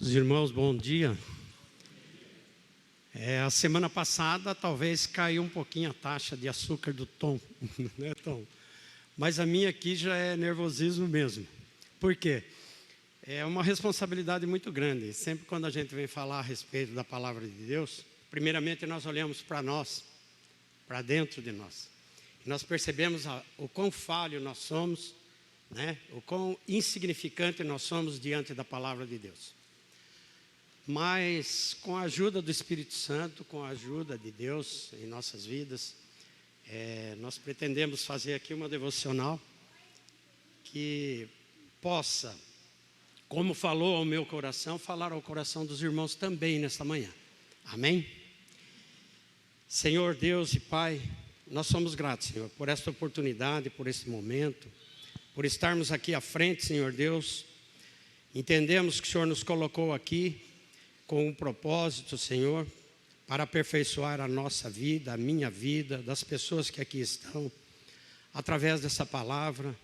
Os irmãos, bom dia. A semana passada talvez caiu um pouquinho a taxa de açúcar do Tom, né, Tom? Mas a minha aqui já é nervosismo mesmo. Por quê? É uma responsabilidade muito grande. Sempre quando a gente vem falar a respeito da palavra de Deus, primeiramente nós olhamos para nós, para dentro de nós. E nós percebemos o quão falho nós somos, né? O quão insignificante nós somos diante da palavra de Deus. Mas com a ajuda do Espírito Santo, com a ajuda de Deus em nossas vidas, nós pretendemos fazer aqui uma devocional que possa, como falou ao meu coração, falar ao coração dos irmãos também nesta manhã. Amém? Senhor Deus e Pai, nós somos gratos, Senhor, por esta oportunidade, por este momento, por estarmos aqui à frente, Senhor Deus. Entendemos que o Senhor nos colocou aqui com um propósito, Senhor, para aperfeiçoar a nossa vida, a minha vida, das pessoas que aqui estão, através dessa palavra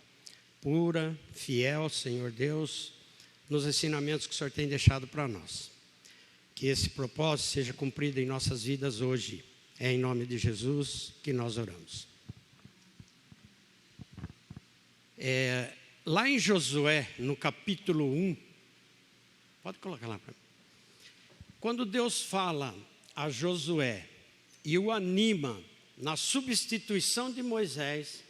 pura, fiel, Senhor Deus, nos ensinamentos que o Senhor tem deixado para nós. Que esse propósito seja cumprido em nossas vidas hoje. É em nome de Jesus que nós oramos. Lá em Josué, no capítulo 1, pode colocar lá para mim. Quando Deus fala a Josué e o anima na substituição de Moisés,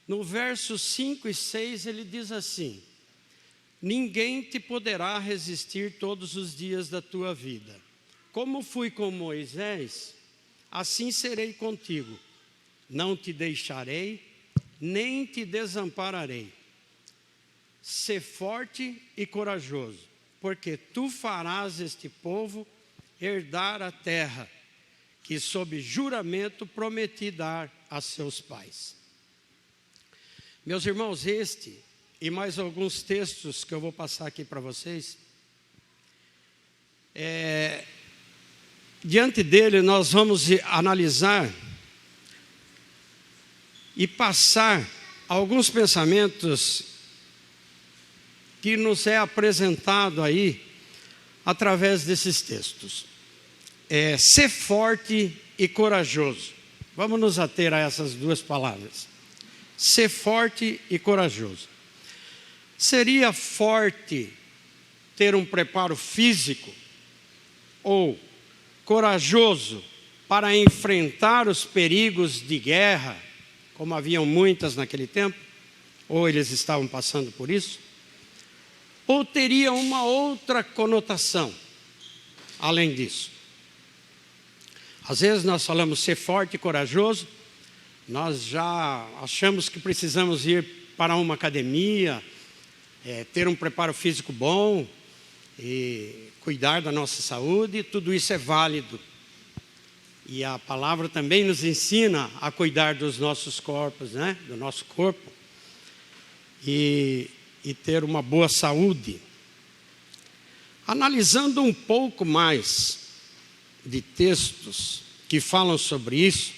no verso 5 e 6 ele diz assim: ninguém te poderá resistir todos os dias da tua vida. Como fui com Moisés, assim serei contigo. Não te deixarei, nem te desampararei. Sê forte e corajoso, porque tu farás este povo herdar a terra que sob juramento prometi dar a seus pais. Meus irmãos, este e mais alguns textos que eu vou passar aqui para vocês, diante dele nós vamos analisar e passar alguns pensamentos que nos é apresentado aí através desses textos. Ser forte e corajoso. Vamos nos ater a essas duas palavras. Ser forte e corajoso. Seria forte ter um preparo físico ou corajoso para enfrentar os perigos de guerra, como haviam muitas naquele tempo, ou eles estavam passando por isso? Ou teria uma outra conotação, além disso? Às vezes nós falamos ser forte e corajoso, nós já achamos que precisamos ir para uma academia, ter um preparo físico bom, e cuidar da nossa saúde, tudo isso é válido. E a palavra também nos ensina a cuidar dos nossos corpos, né? Do nosso corpo. E ter uma boa saúde. Analisando um pouco mais de textos que falam sobre isso,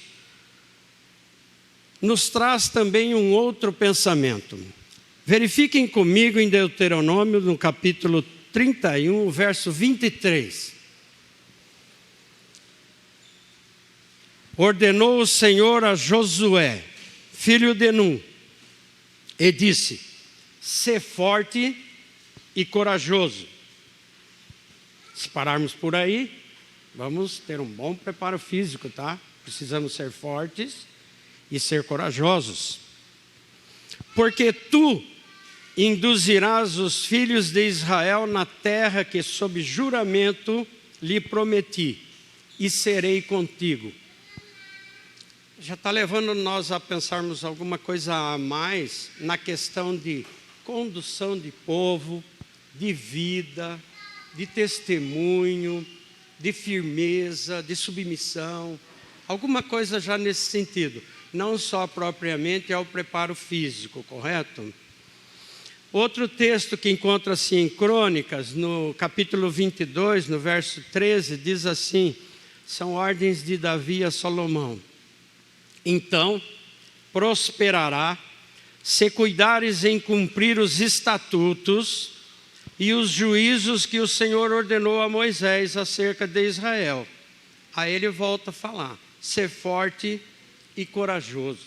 nos traz também um outro pensamento. Verifiquem comigo em Deuteronômio, no capítulo 31, verso 23. Ordenou o Senhor a Josué, filho de Num, e disse: sê forte e corajoso. Se pararmos por aí, vamos ter um bom preparo físico, tá? Precisamos ser fortes e ser corajosos. Porque tu induzirás os filhos de Israel na terra que sob juramento lhe prometi, e serei contigo. Já está levando nós a pensarmos alguma coisa a mais na questão de condução de povo, de vida, de testemunho, de firmeza, de submissão, alguma coisa já nesse sentido, não só propriamente ao preparo físico, correto? Outro texto que encontra-se em Crônicas, no capítulo 22, no verso 13, diz assim, são ordens de Davi a Salomão: então prosperará se cuidares em cumprir os estatutos e os juízos que o Senhor ordenou a Moisés acerca de Israel. Aí ele volta a falar: ser forte e corajoso,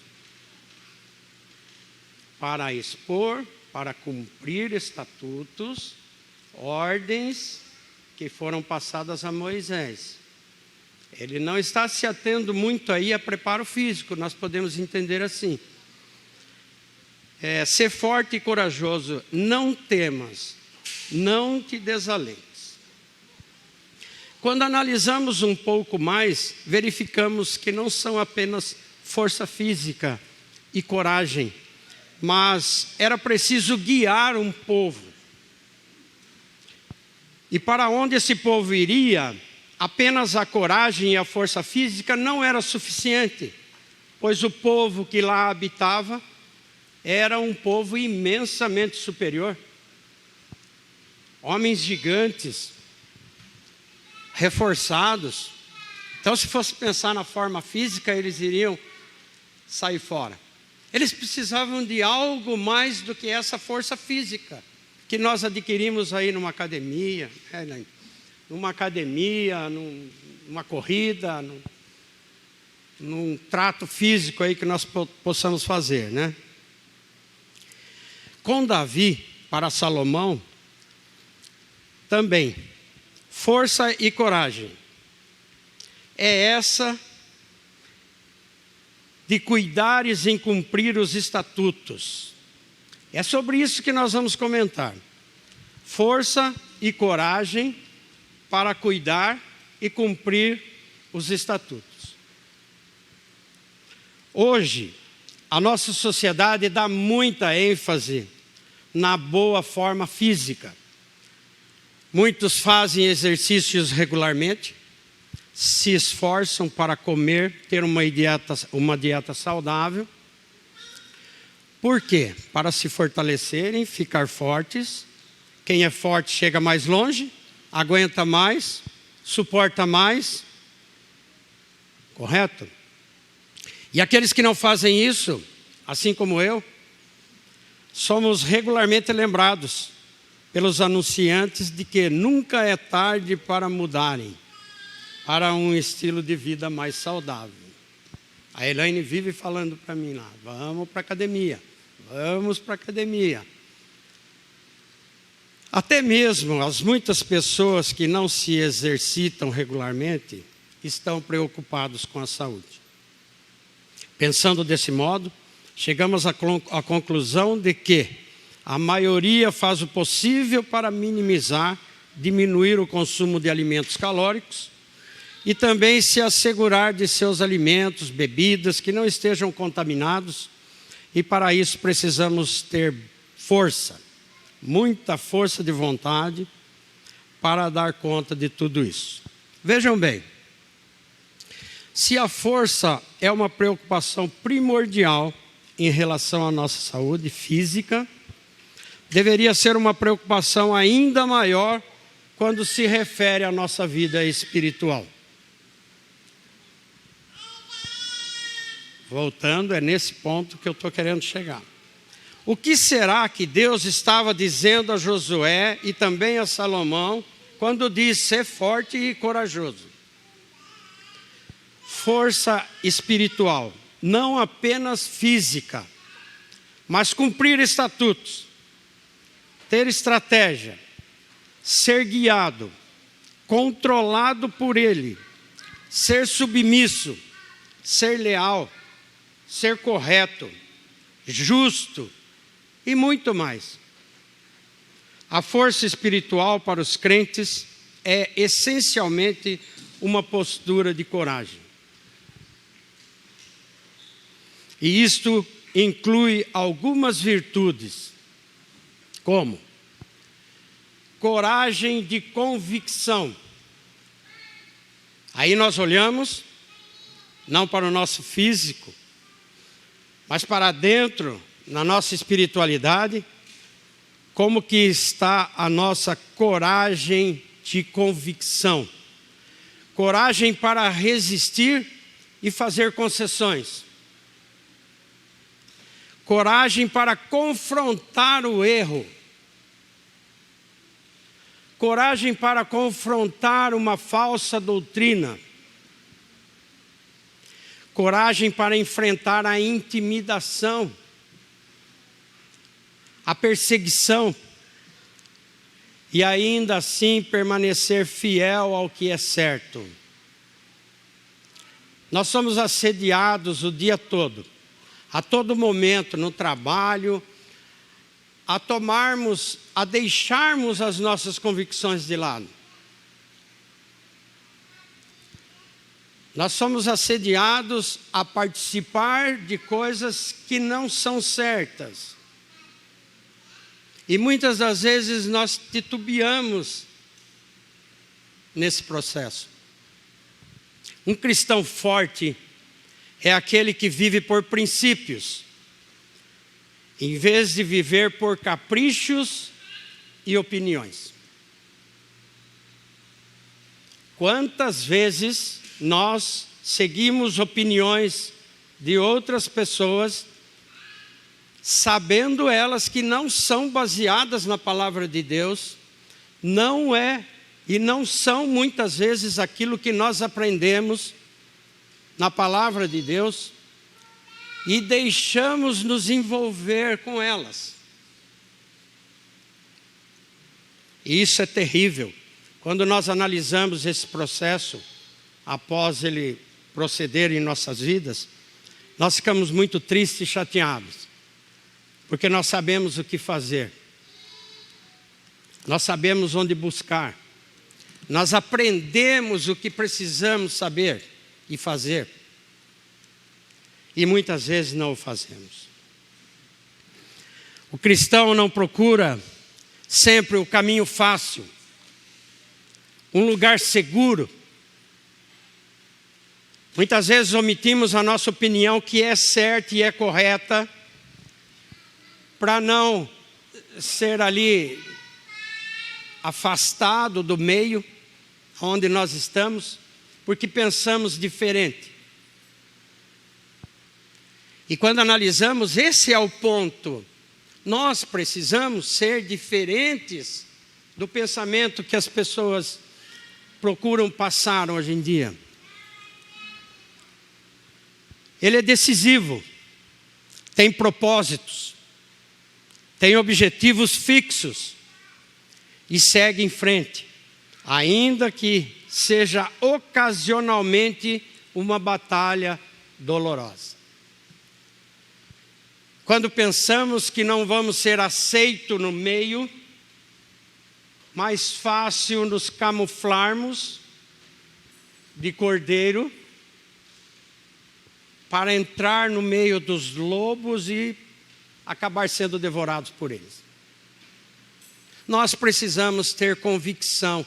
para expor, para cumprir estatutos, ordens que foram passadas a Moisés. Ele não está se atendo muito aí a preparo físico, nós podemos entender assim. Ser forte e corajoso, não temas, não te desalentes. Quando analisamos um pouco mais, verificamos que não são apenas força física e coragem, mas era preciso guiar um povo. E para onde esse povo iria, apenas a coragem e a força física não era suficiente, pois o povo que lá habitava era um povo imensamente superior. Homens gigantes, reforçados. Então, se fosse pensar na forma física, eles iriam sair fora. Eles precisavam de algo mais do que essa força física que nós adquirimos aí numa academia, numa corrida, num trato físico aí que nós possamos fazer, né? Com Davi, para Salomão, também, força e coragem. É essa de cuidares em cumprir os estatutos. É sobre isso que nós vamos comentar. Força e coragem para cuidar e cumprir os estatutos. Hoje, a nossa sociedade dá muita ênfase na boa forma física. Muitos fazem exercícios regularmente, se esforçam para comer, ter uma dieta saudável. Por quê? Para se fortalecerem, ficar fortes. Quem é forte chega mais longe, aguenta mais, suporta mais. Correto? E aqueles que não fazem isso, assim como eu, somos regularmente lembrados pelos anunciantes de que nunca é tarde para mudarem para um estilo de vida mais saudável. A Elaine vive falando para mim lá: vamos para a academia, vamos para a academia. Até mesmo as muitas pessoas que não se exercitam regularmente estão preocupados com a saúde. Pensando desse modo, chegamos à conclusão de que a maioria faz o possível para minimizar, diminuir o consumo de alimentos calóricos e também se assegurar de seus alimentos, bebidas que não estejam contaminados. E para isso precisamos ter força, muita força de vontade para dar conta de tudo isso. Vejam bem, se a força é uma preocupação primordial em relação à nossa saúde física, deveria ser uma preocupação ainda maior quando se refere à nossa vida espiritual. Voltando, é nesse ponto que eu estou querendo chegar. O que será que Deus estava dizendo a Josué e também a Salomão quando diz ser forte e corajoso? Força espiritual, não apenas física, mas cumprir estatutos, ter estratégia, ser guiado, controlado por Ele, ser submisso, ser leal, ser correto, justo e muito mais. A força espiritual para os crentes é essencialmente uma postura de coragem. E isto inclui algumas virtudes, como coragem de convicção. Aí nós olhamos, não para o nosso físico, mas para dentro, na nossa espiritualidade, como que está a nossa coragem de convicção. Coragem para resistir e fazer concessões. Coragem para confrontar o erro. coragem para confrontar uma falsa doutrina, coragem para enfrentar a intimidação, a perseguição, e ainda assim permanecer fiel ao que é certo. Nós somos assediados o dia todo, a todo momento, no trabalho, a deixarmos as nossas convicções de lado. Nós somos assediados a participar de coisas que não são certas. E muitas das vezes nós titubeamos nesse processo. Um cristão forte é aquele que vive por princípios, em vez de viver por caprichos e opiniões. Quantas vezes nós seguimos opiniões de outras pessoas, sabendo elas que não são baseadas na palavra de Deus, não são muitas vezes aquilo que nós aprendemos na palavra de Deus, e deixamos nos envolver com elas. E isso é terrível. Quando nós analisamos esse processo, após ele proceder em nossas vidas, nós ficamos muito tristes e chateados, porque nós sabemos o que fazer, nós sabemos onde buscar, nós aprendemos o que precisamos saber e fazer, e muitas vezes não o fazemos. O cristão não procura sempre o caminho fácil, um lugar seguro. Muitas vezes omitimos a nossa opinião que é certa e é correta, para não ser ali afastado do meio onde nós estamos, porque pensamos diferente. E quando analisamos, esse é o ponto. Nós precisamos ser diferentes do pensamento que as pessoas procuram passar hoje em dia. Ele é decisivo, tem propósitos, tem objetivos fixos e segue em frente, ainda que seja ocasionalmente uma batalha dolorosa. Quando pensamos que não vamos ser aceitos no meio, mais fácil nos camuflarmos de cordeiro para entrar no meio dos lobos e acabar sendo devorados por eles. Nós precisamos ter convicção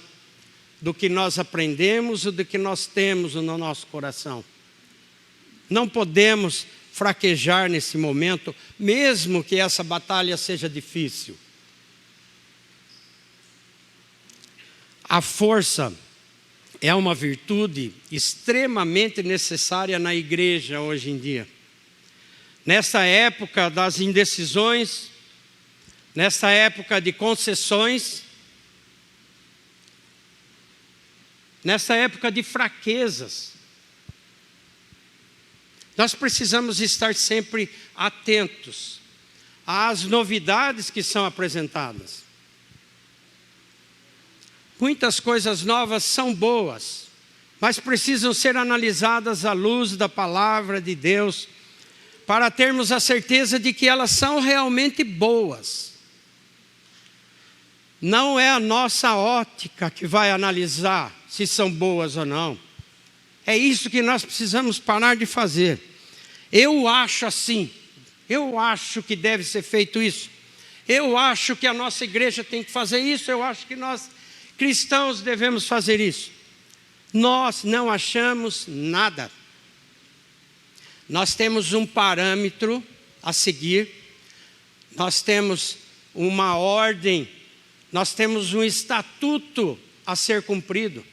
do que nós aprendemos e do que nós temos no nosso coração. Não podemos fraquejar nesse momento, mesmo que essa batalha seja difícil. A força é uma virtude extremamente necessária na igreja hoje em dia. Nessa época das indecisões, nessa época de concessões, nessa época de fraquezas, nós precisamos estar sempre atentos às novidades que são apresentadas. Muitas coisas novas são boas, mas precisam ser analisadas à luz da palavra de Deus, para termos a certeza de que elas são realmente boas. Não é a nossa ótica que vai analisar se são boas ou não. É isso que nós precisamos parar de fazer. Eu acho assim, eu acho que deve ser feito isso, eu acho que a nossa igreja tem que fazer isso, eu acho que nós cristãos devemos fazer isso. Nós não achamos nada. Nós temos um parâmetro a seguir, nós temos uma ordem, nós temos um estatuto a ser cumprido.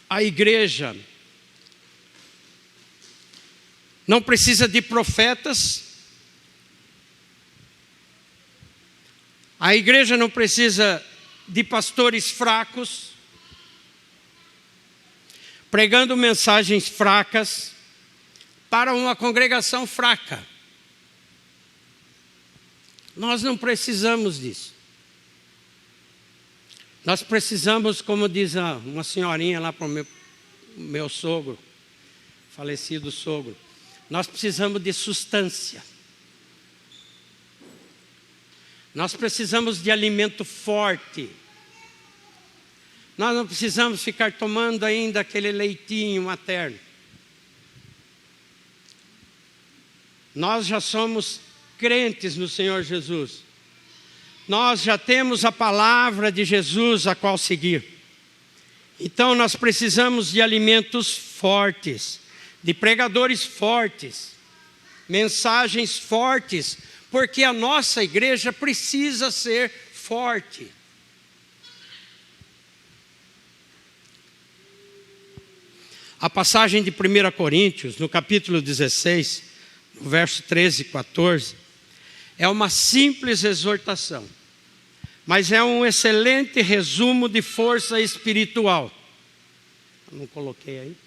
A igreja não precisa de profetas, A igreja não precisa de pastores fracos, pregando mensagens fracas para uma congregação fraca. Nós não precisamos disso. Nós precisamos, como diz uma senhorinha lá para o meu sogro, falecido sogro, nós precisamos de substância. Nós precisamos de alimento forte. Nós não precisamos ficar tomando ainda aquele leitinho materno. Nós já somos crentes no Senhor Jesus. Nós já temos a palavra de Jesus a qual seguir. Então nós precisamos de alimentos fortes, de pregadores fortes, mensagens fortes, porque a nossa igreja precisa ser forte. A passagem de 1 Coríntios, no capítulo 16, no verso 13 e 14, é uma simples exortação, mas é um excelente resumo de força espiritual. Eu não coloquei aí?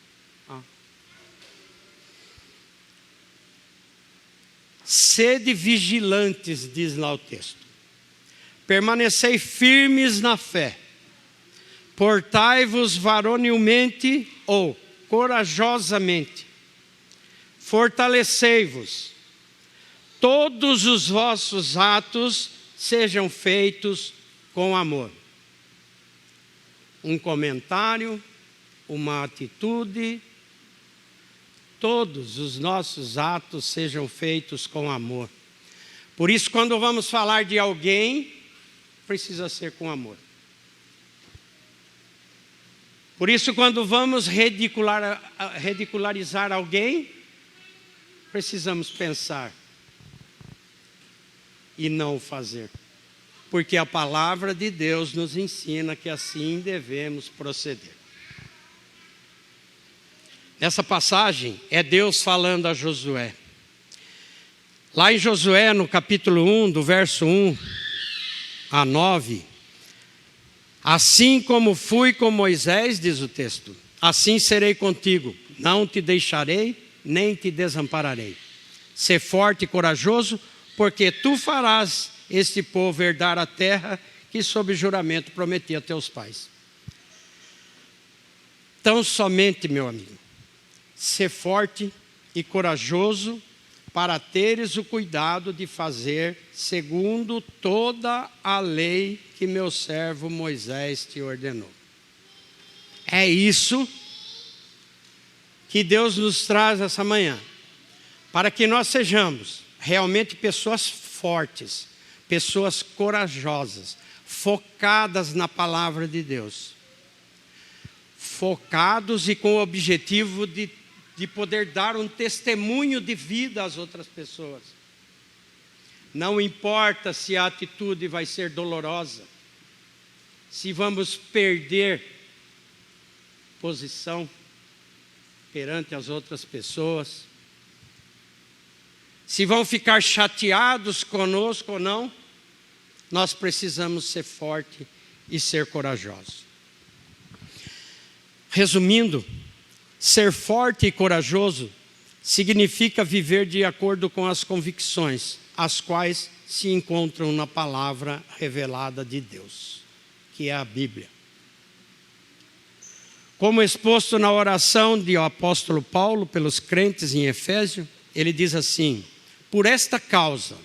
Sede vigilantes, diz lá o texto. Permanecei firmes na fé. Portai-vos varonilmente ou corajosamente. Fortalecei-vos. Todos os vossos atos sejam feitos com amor. Um comentário, uma atitude. Todos os nossos atos sejam feitos com amor. Por isso, quando vamos falar de alguém, precisa ser com amor. Por isso, quando vamos ridicularizar alguém, precisamos pensar e não o fazer. Porque a palavra de Deus nos ensina que assim devemos proceder. Essa passagem é Deus falando a Josué. Lá em Josué, no capítulo 1, do verso 1 a 9, assim como fui com Moisés, diz o texto, assim serei contigo, não te deixarei, nem te desampararei. Sê forte e corajoso, porque tu farás este povo herdar a terra que sob juramento prometi a teus pais. Tão somente, meu amigo, ser forte e corajoso para teres o cuidado de fazer segundo toda a lei que meu servo Moisés te ordenou. É isso que Deus nos traz essa manhã, para que nós sejamos realmente pessoas fortes, pessoas corajosas, focadas na palavra de Deus, focados e com o objetivo de poder dar um testemunho de vida às outras pessoas. Não importa se a atitude vai ser dolorosa, se vamos perder posição perante as outras pessoas, se vão ficar chateados conosco ou não, nós precisamos ser fortes e ser corajosos. Resumindo, ser forte e corajoso significa viver de acordo com as convicções, as quais se encontram na palavra revelada de Deus, que é a Bíblia. Como exposto na oração do apóstolo Paulo pelos crentes em Efésio, ele diz assim: por esta causa,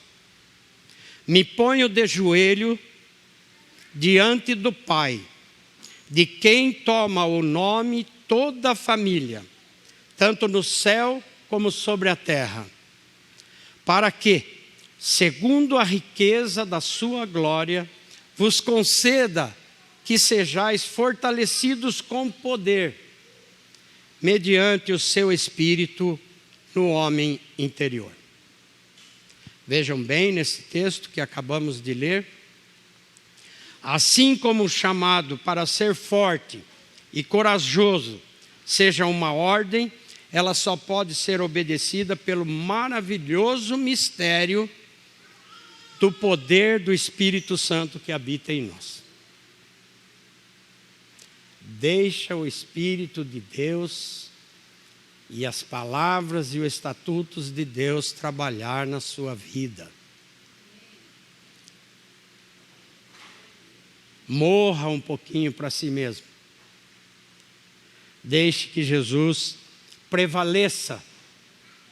me ponho de joelho diante do Pai, de quem toma o nome toda a família, tanto no céu como sobre a terra, para que, segundo a riqueza da sua glória, vos conceda que sejais fortalecidos com poder, mediante o seu Espírito no homem interior. Vejam bem nesse texto que acabamos de ler. Assim como o chamado para ser forte e corajoso seja uma ordem, ela só pode ser obedecida pelo maravilhoso mistério do poder do Espírito Santo que habita em nós. Deixa o Espírito de Deus e as palavras e os estatutos de Deus trabalhar na sua vida. Morra um pouquinho para si mesmo. Deixe que Jesus prevaleça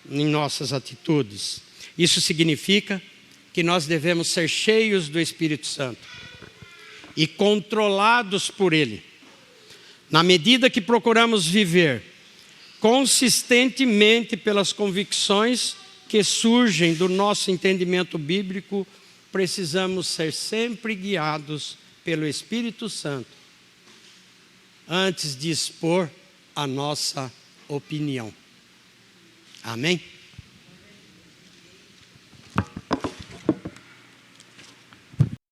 em nossas atitudes. Isso significa que nós devemos ser cheios do Espírito Santo e controlados por Ele. Na medida que procuramos viver consistentemente pelas convicções que surgem do nosso entendimento bíblico, precisamos ser sempre guiados pelo Espírito Santo antes de expor a nossa opinião. Amém?